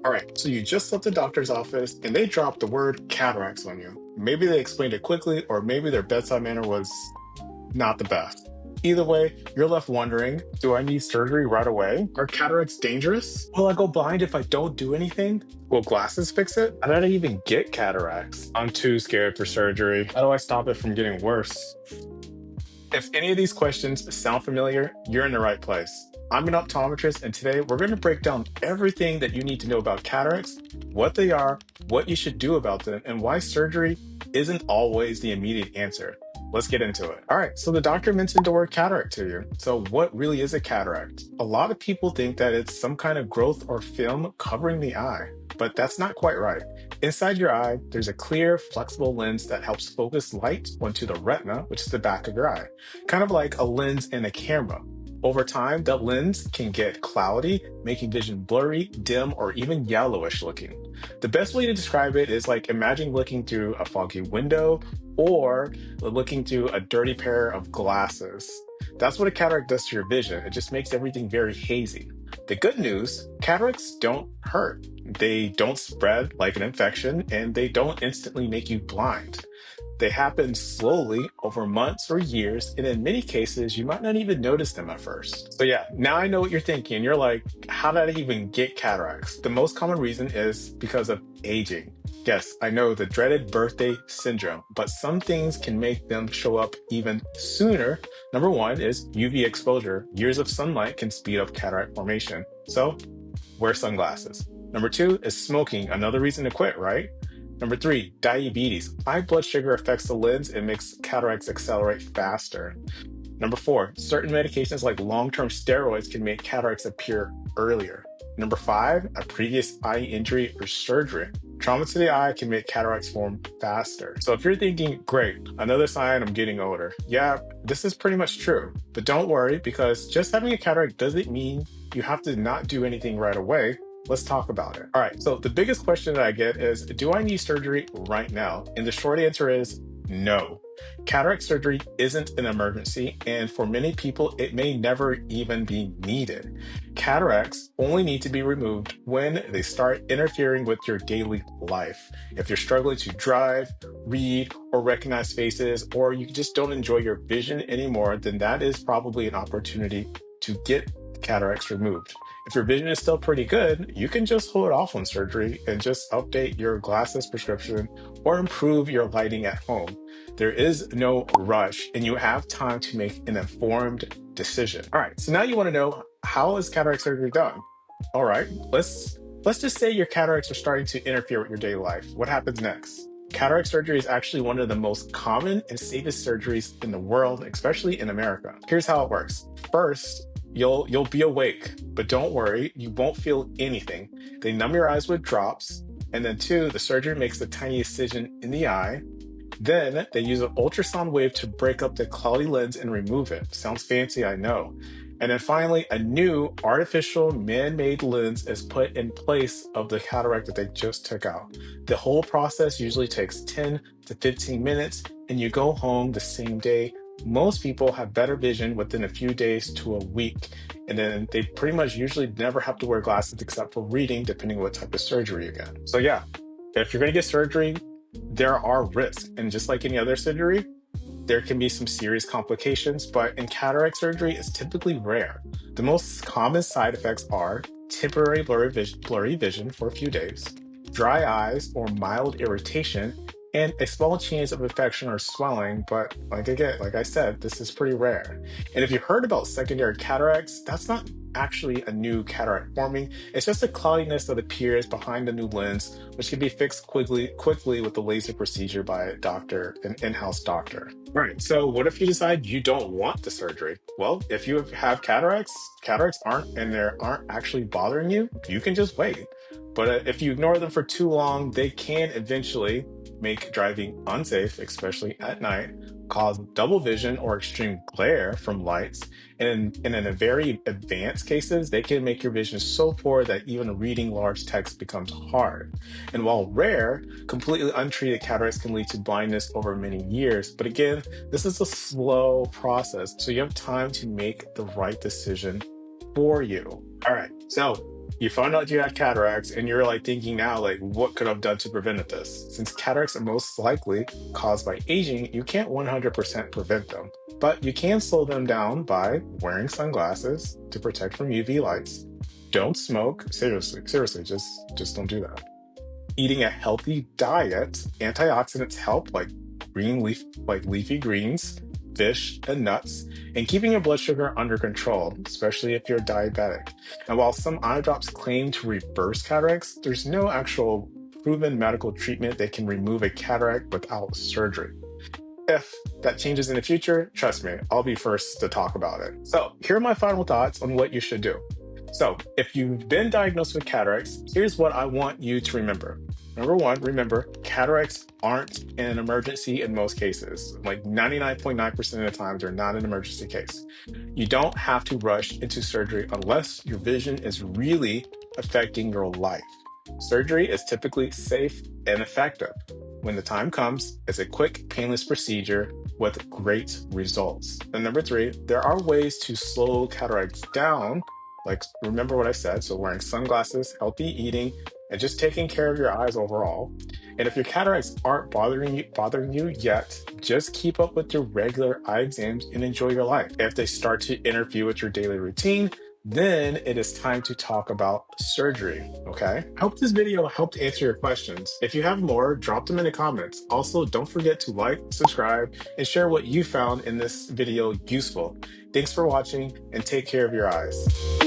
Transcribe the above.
All right, so you just left the doctor's office and they dropped the word cataracts on you. Maybe they explained it quickly, or maybe their bedside manner was not the best. Either way, you're left wondering, do I need surgery right away? Are cataracts dangerous? Will I go blind if I don't do anything? Will glasses fix it? How did I even get cataracts? I'm too scared for surgery. How do I stop it from getting worse? If any of these questions sound familiar, you're in the right place. I'm an optometrist, and today we're going to break down everything that you need to know about cataracts, what they are, what you should do about them, and why surgery isn't always the immediate answer. Let's get into it. All right, so the doctor mentioned the word cataract to you. So, what really is a cataract? A lot of people think that it's some kind of growth or film covering the eye, but that's not quite right. Inside your eye, there's a clear, flexible lens that helps focus light onto the retina, which is the back of your eye, kind of like a lens in a camera. Over time, that lens can get cloudy, making vision blurry, dim, or even yellowish looking. The best way to describe it is like imagine looking through a foggy window or looking through a dirty pair of glasses. That's what a cataract does to your vision. It just makes everything very hazy. The good news, cataracts don't hurt. They don't spread like an infection, and they don't instantly make you blind. They happen slowly over months or years, and in many cases, you might not even notice them at first. So, yeah, now I know what you're thinking. You're like, how did I even get cataracts? The most common reason is because of aging. Yes, I know the dreaded birthday syndrome, but some things can make them show up even sooner. Number one is UV exposure. Years of sunlight can speed up cataract formation. So, wear sunglasses. Number two is smoking, another reason to quit, right? Number three, diabetes. High blood sugar affects the lens and makes cataracts accelerate faster. Number four, certain medications like long-term steroids can make cataracts appear earlier. Number five, a previous eye injury or surgery. Trauma to the eye can make cataracts form faster. So if you're thinking, great, another sign I'm getting older. Yeah, this is pretty much true. But don't worry, because just having a cataract doesn't mean you have to not do anything right away. Let's talk about it. All right, so the biggest question that I get is, do I need surgery right now? And the short answer is no. Cataract surgery isn't an emergency, and for many people, it may never even be needed. Cataracts only need to be removed when they start interfering with your daily life. If you're struggling to drive, read, or recognize faces, or you just don't enjoy your vision anymore, then that is probably an opportunity to get cataracts removed. If your vision is still pretty good, you can just hold off on surgery and just update your glasses prescription or improve your lighting at home. There is no rush, and you have time to make an informed decision. All right, so now you want to know, how is cataract surgery done? All right, let's just say your cataracts are starting to interfere with your daily life. What happens next? Cataract surgery is actually one of the most common and safest surgeries in the world, especially in America. Here's how it works. First, you'll be awake, but don't worry, you won't feel anything. They numb your eyes with drops, and then two, the surgeon makes a tiny incision in the eye. Then they use an ultrasound wave to break up the cloudy lens and remove it. Sounds fancy, I know. And then finally, a new artificial man-made lens is put in place of the cataract that they just took out. The whole process usually takes 10 to 15 minutes, and you go home the same day. Most people have better vision within a few days to a week, and then they pretty much usually never have to wear glasses except for reading, depending on what type of surgery you get. So yeah, if you're going to get surgery, there are risks. And just like any other surgery, there can be some serious complications, but in cataract surgery, it's typically rare. The most common side effects are temporary blurry vision for a few days, dry eyes or mild irritation, and a small chance of infection or swelling. But like I said, this is pretty rare. And if you heard about secondary cataracts, that's not actually a new cataract forming. It's just a cloudiness that appears behind the new lens, which can be fixed quickly with the laser procedure by a doctor, an in-house doctor. Right. So what if you decide you don't want the surgery? Well, if you have cataracts aren't actually bothering you, you can just wait. But if you ignore them for too long, they can eventually make driving unsafe, especially at night, cause double vision or extreme glare from lights, and in a very advanced cases, they can make your vision so poor that even reading large text becomes hard. And while rare, completely untreated cataracts can lead to blindness over many years. But again, this is a slow process, so you have time to make the right decision for you. All right, so You found out you had cataracts and you're like thinking now, like, what could I've done to prevent this? Since cataracts are most likely caused by aging, you can't 100% prevent them. But you can slow them down by wearing sunglasses to protect from UV lights. Don't smoke. Seriously, just don't do that. Eating a healthy diet, antioxidants help, like leafy greens, fish, and nuts, and keeping your blood sugar under control, especially if you're diabetic. And while some eye drops claim to reverse cataracts, there's no actual proven medical treatment that can remove a cataract without surgery. If that changes in the future, trust me, I'll be first to talk about it. So, here are my final thoughts on what you should do. So, if you've been diagnosed with cataracts, here's what I want you to remember. Number one, remember cataracts aren't an emergency in most cases. Like 99.9% of the time, they're not an emergency case. You don't have to rush into surgery unless your vision is really affecting your life. Surgery is typically safe and effective. When the time comes, it's a quick, painless procedure with great results. And number three, there are ways to slow cataracts down. Like, remember what I said. So, wearing sunglasses, healthy eating, and just taking care of your eyes overall. And if your cataracts aren't bothering you yet, just keep up with your regular eye exams and enjoy your life. If they start to interfere with your daily routine, then it is time to talk about surgery, okay? I hope this video helped answer your questions. If you have more, drop them in the comments. Also, don't forget to like, subscribe, and share what you found in this video useful. Thanks for watching, and take care of your eyes.